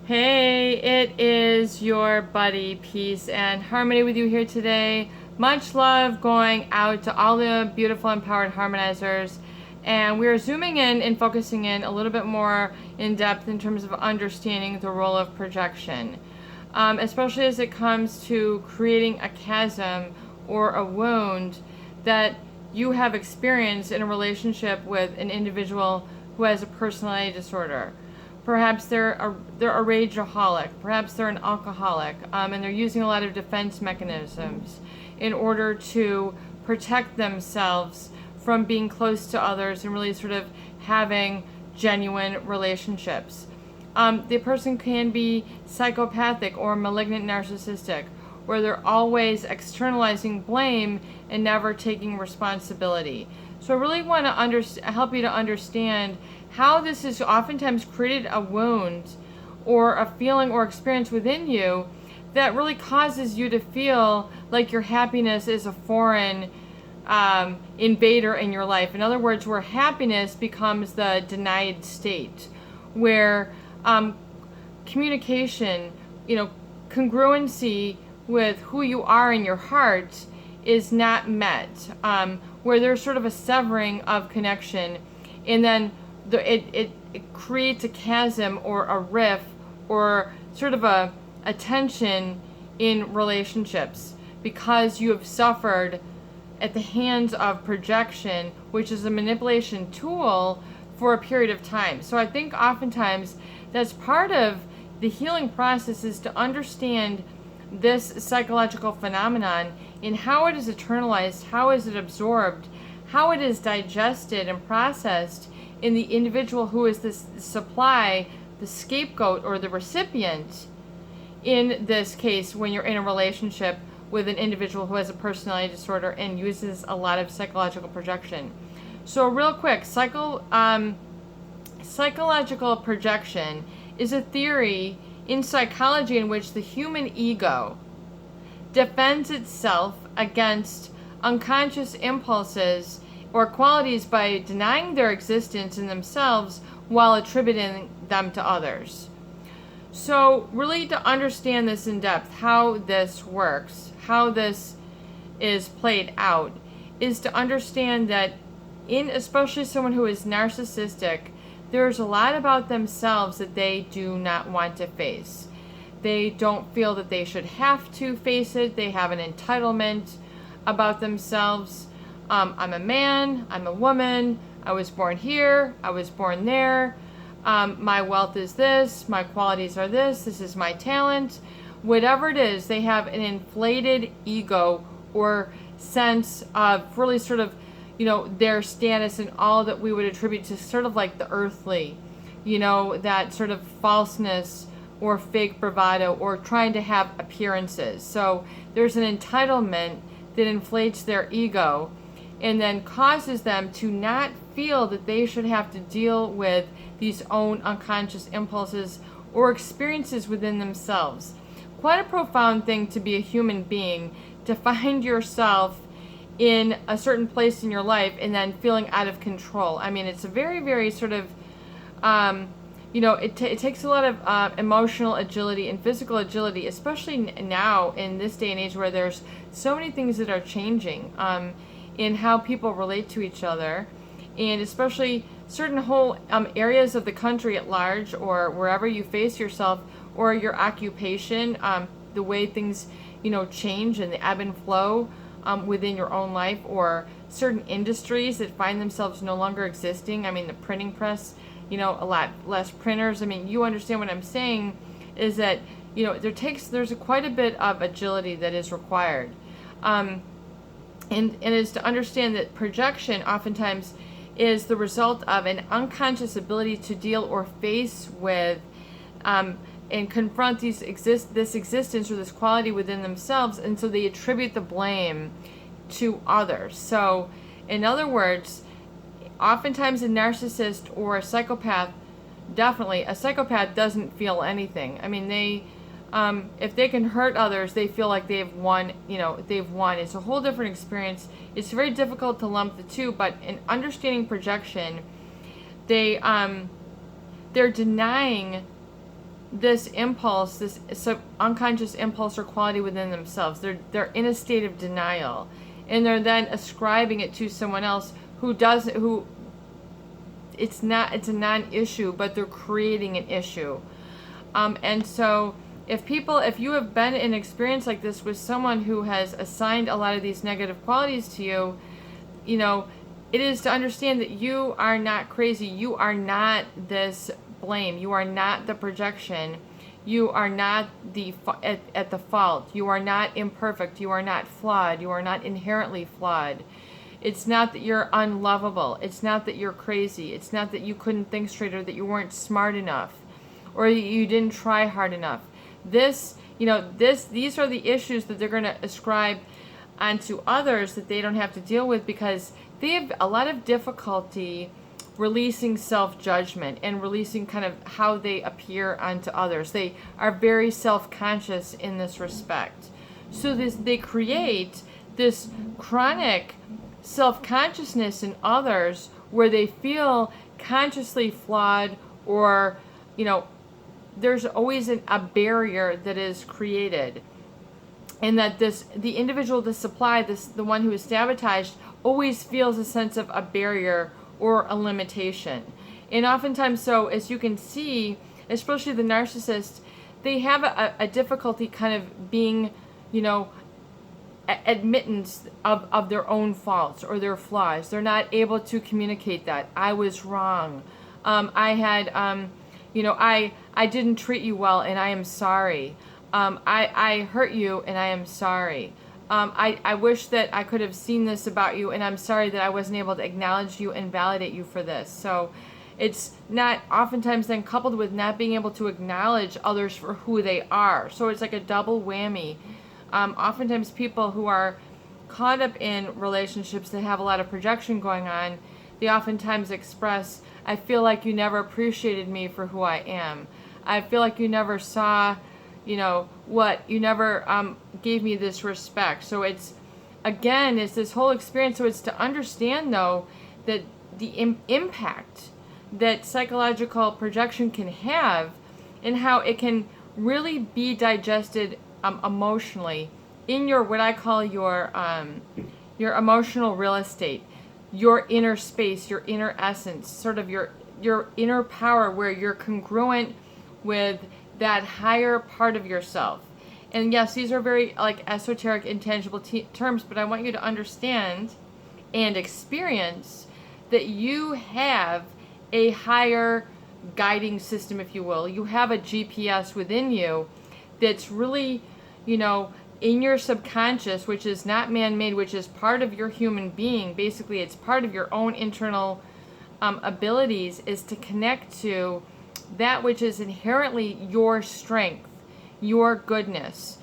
Hey, it is your buddy Peace and Harmony with you here today. Much love going out to all the beautiful empowered harmonizers. And we're zooming in and focusing in a little bit more in depth in terms of understanding the role of projection, especially as it comes to creating a chasm or a wound that you have experienced in a relationship with an individual who has a personality disorder. Perhaps they're a rageaholic. Perhaps they're an alcoholic, and they're using a lot of defense mechanisms in order to protect themselves from being close to others and really sort of having genuine relationships. The person can be psychopathic or malignant narcissistic, where they're always externalizing blame and never taking responsibility. So I really want to help you to understand how this has oftentimes created a wound or a feeling or experience within you that really causes you to feel like your happiness is a foreign invader in your life. In other words, where happiness becomes the denied state, where communication, congruency with who you are in your heart is not met, where there's sort of a severing of connection, and then it creates a chasm or a rift or sort of a tension in relationships because you have suffered at the hands of projection, which is a manipulation tool for a period of time. So I think oftentimes that's part of the healing process, is to understand this psychological phenomenon in how it is internalized, how is it absorbed, how it is digested and processed in the individual who is this supply, the scapegoat or the recipient. In this case, when you're in a relationship with an individual who has a personality disorder and uses a lot of psychological projection. So real quick, psychological projection is a theory in psychology in which the human ego defends itself against unconscious impulses or qualities by denying their existence in themselves while attributing them to others. So really, to understand this in depth, how this works, how this is played out, is to understand that in especially someone who is narcissistic, there's a lot about themselves that they do not want to face. They don't feel that they should have to face it. They have an entitlement about themselves. I'm a man, I'm a woman, I was born here, I was born there, my wealth is this, my qualities are this is my talent. Whatever it is, they have an inflated ego or sense of really sort of, their status and all that we would attribute to sort of like the earthly, that sort of falseness or fake bravado or trying to have appearances. So there's an entitlement that inflates their ego and then causes them to not feel that they should have to deal with these own unconscious impulses or experiences within themselves. Quite a profound thing to be a human being, to find yourself in a certain place in your life and then feeling out of control. I mean, it's a very, very sort of, it takes a lot of emotional agility and physical agility, especially now in this day and age where there's so many things that are changing in how people relate to each other, and especially certain whole areas of the country at large, or wherever you face yourself, or your occupation, the way things change and the ebb and flow within your own life, or certain industries that find themselves no longer existing. I mean, the printing press, a lot less printers. I mean, you understand what I'm saying, is that there's quite a bit of agility that is required. And is to understand that projection oftentimes is the result of an unconscious ability to deal or face with and confront this existence or this quality within themselves, and so they attribute the blame to others. So in other words, oftentimes a narcissist or a psychopath, definitely a psychopath, doesn't feel anything. I mean, they if they can hurt others, they feel like they've won. They've won. It's a whole different experience. It's very difficult to lump the two, but in understanding projection, they're denying this impulse, this unconscious impulse or quality within themselves. They're in a state of denial, and they're then ascribing it to someone else who doesn't, who it's a non-issue, but they're creating an issue. And so if you have been in an experience like this with someone who has assigned a lot of these negative qualities to you, it is to understand that you are not crazy. You are not this blame. You are not the projection. You are not at the fault. You are not imperfect. You are not flawed. You are not inherently flawed. It's not that you're unlovable. It's not that you're crazy. It's not that you couldn't think straight, or that you weren't smart enough, or you didn't try hard enough. These are the issues that they're going to ascribe onto others that they don't have to deal with, because they have a lot of difficulty releasing self-judgment and releasing kind of how they appear onto others. They are very self-conscious in this respect. So they create this chronic self-consciousness in others where they feel consciously flawed, or there's always a barrier that is created, and that the individual, the one who is sabotaged, always feels a sense of a barrier or a limitation. And oftentimes, so as you can see, especially the narcissist, they have a difficulty kind of being, admittance of their own faults or their flaws. They're not able to communicate that. I was wrong. I had, I didn't treat you well, and I am sorry. I hurt you, and I am sorry. I wish that I could have seen this about you, and I'm sorry that I wasn't able to acknowledge you and validate you for this. So it's not oftentimes then coupled with not being able to acknowledge others for who they are. So it's like a double whammy. Oftentimes people who are caught up in relationships that have a lot of projection going on, they oftentimes express, I feel like you never appreciated me for who I am. I feel like you never saw, you never gave me this respect. So it's this whole experience. So it's to understand, though, that the impact that psychological projection can have, and how it can really be digested emotionally in what I call your emotional real estate, your inner space, your inner essence, sort of your inner power, where you're congruent with that higher part of yourself. And yes, these are very esoteric, intangible terms, but I want you to understand and experience that you have a higher guiding system, if you will. You have a GPS within you that's really, in your subconscious, which is not man-made, which is part of your human being. Basically, it's part of your own internal abilities, is to connect to that which is inherently your strength, your goodness,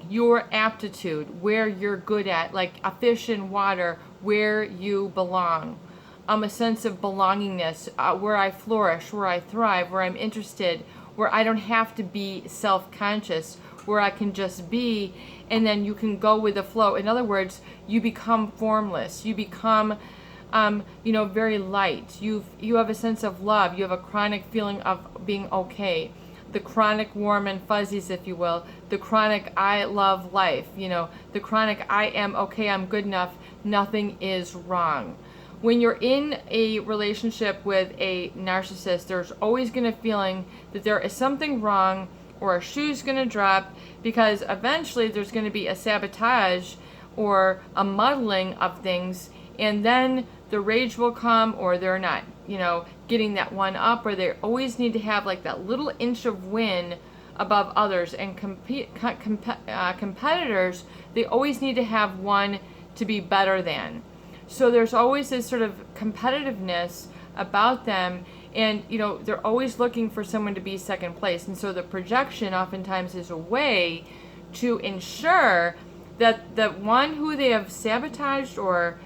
your aptitude, where you're good at, like a fish in water, where you belong. A sense of belongingness, where I flourish, where I thrive, where I'm interested, where I don't have to be self-conscious, where I can just be, and then you can go with the flow. In other words, you become formless. You become, very light. You have a sense of love. You have a chronic feeling of being okay. The chronic warm and fuzzies, if you will. The chronic I love life. The chronic I am okay, I'm good enough, nothing is wrong. When you're in a relationship with a narcissist, there's always going to feeling that there is something wrong, or a shoe's going to drop, because eventually there's going to be a sabotage or a muddling of things, and then the rage will come, or they're not, getting that one up, or they always need to have like that little inch of win above others. And competitors, they always need to have one to be better than. So there's always this sort of competitiveness about them, and they're always looking for someone to be second place. And so the projection oftentimes is a way to ensure that the one who they have sabotaged or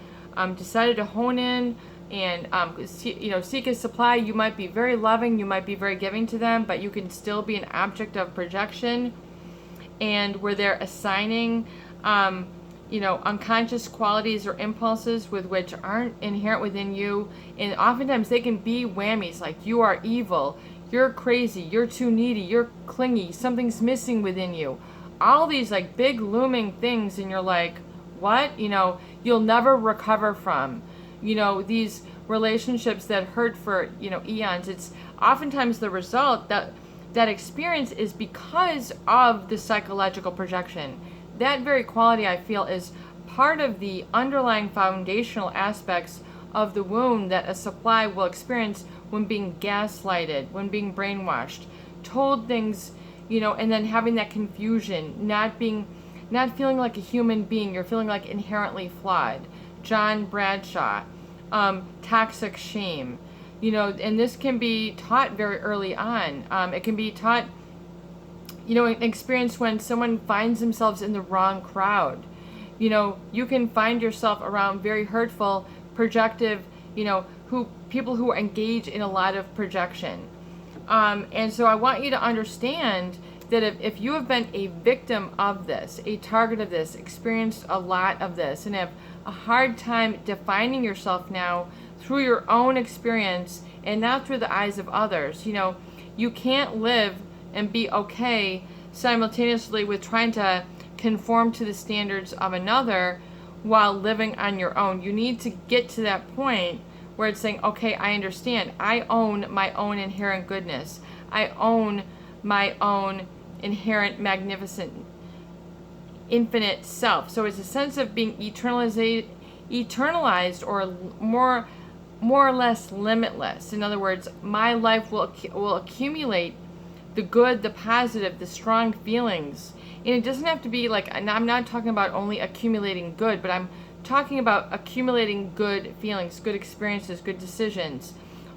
decided to hone in and seek a supply, you might be very loving, you might be very giving to them, but you can still be an object of projection, and where they're assigning unconscious qualities or impulses with which aren't inherent within you. And oftentimes they can be whammies, like you are evil, you're crazy, you're too needy, you're clingy, something's missing within you. All these like big looming things, and you're like, what? You'll never recover from. These relationships that hurt for, eons. It's oftentimes the result that experience is because of the psychological projection. That very quality, I feel, is part of the underlying foundational aspects of the wound that a supply will experience when being gaslighted, when being brainwashed, told things, and then having that confusion, not feeling like a human being. You're feeling like inherently flawed. John Bradshaw, toxic shame, and this can be taught very early on. It can be taught, an experience when someone finds themselves in the wrong crowd. You can find yourself around very hurtful, projective, people who engage in a lot of projection. And so I want you to understand that if you have been a victim of this, a target of this, experienced a lot of this, and have a hard time defining yourself now through your own experience and not through the eyes of others, you can't live and be okay simultaneously with trying to conform to the standards of another while living on your own. You need to get to that point where it's saying, okay, I understand. I own my own inherent goodness. I own my own inherent, magnificent, infinite self. So it's a sense of being eternalized, or more or less limitless. In other words, my life will accumulate the good, the positive, the strong feelings. And it doesn't have to be like, and I'm not talking about only accumulating good, but I'm talking about accumulating good feelings, good experiences, good decisions.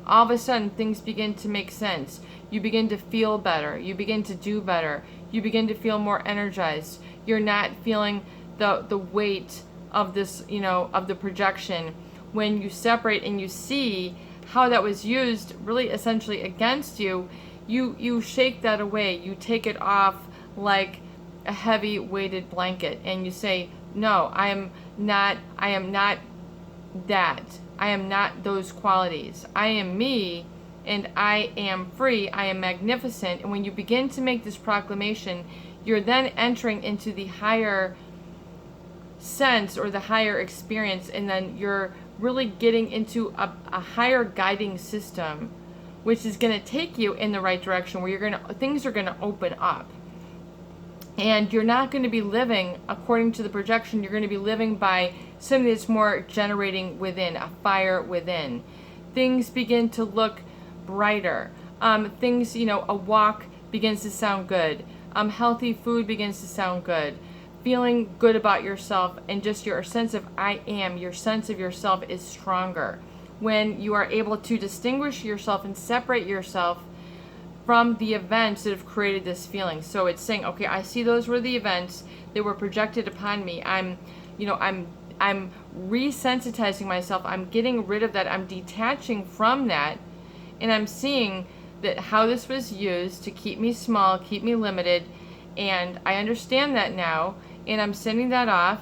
All of a sudden, things begin to make sense. You begin to feel better. You begin to do better. You begin to feel more energized. You're not feeling the weight of this, of the projection. When you separate and you see how that was used really essentially against you, you shake that away. You take it off like a heavy weighted blanket, and you say, no, I am not that. I am not those qualities. I am me, and I am free. I am magnificent. And when you begin to make this proclamation, you're then entering into the higher sense or the higher experience, and then you're really getting into a higher guiding system, which is going to take you in the right direction, where things are going to open up. And you're not going to be living according to the projection. You're going to be living by something that's more generating within, a fire within. Things begin to look brighter. Things, a walk begins to sound good. Healthy food begins to sound good. Feeling good about yourself, and just your sense of I am, your sense of yourself is stronger. When you are able to distinguish yourself and separate yourself from the events that have created this feeling. So it's saying, okay, I see those were the events that were projected upon me. I'm resensitizing myself. I'm getting rid of that. I'm detaching from that, and I'm seeing that how this was used to keep me small, keep me limited, and I understand that now, and I'm sending that off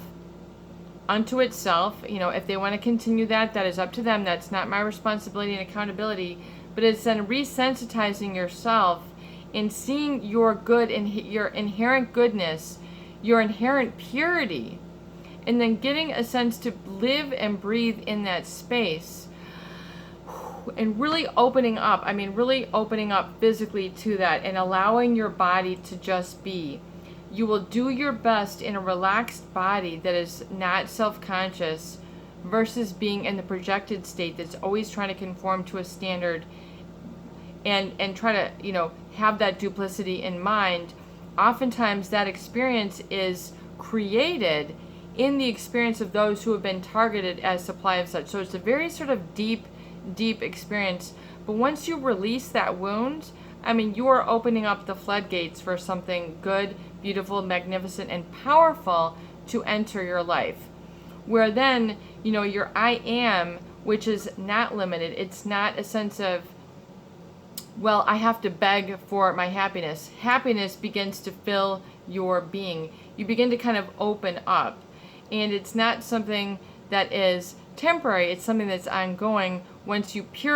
unto itself. If they want to continue that is up to them. That's not my responsibility and accountability. But it's then resensitizing yourself and seeing your good and your inherent goodness, your inherent purity, and then getting a sense to live and breathe in that space, and really opening up. Really opening up physically to that, and allowing your body to just be. You will do your best in a relaxed body that is not self-conscious, versus being in the projected state that's always trying to conform to a standard and try to, have that duplicity in mind. Oftentimes that experience is created in the experience of those who have been targeted as supply of such. So it's a very sort of deep experience. But once you release that wound, you are opening up the floodgates for something good, beautiful, magnificent, and powerful to enter your life. Where then, your I am, which is not limited. It's not a sense of, well, I have to beg for my happiness. Happiness begins to fill your being. You begin to kind of open up. And it's not something that is temporary. It's something that's ongoing once you purify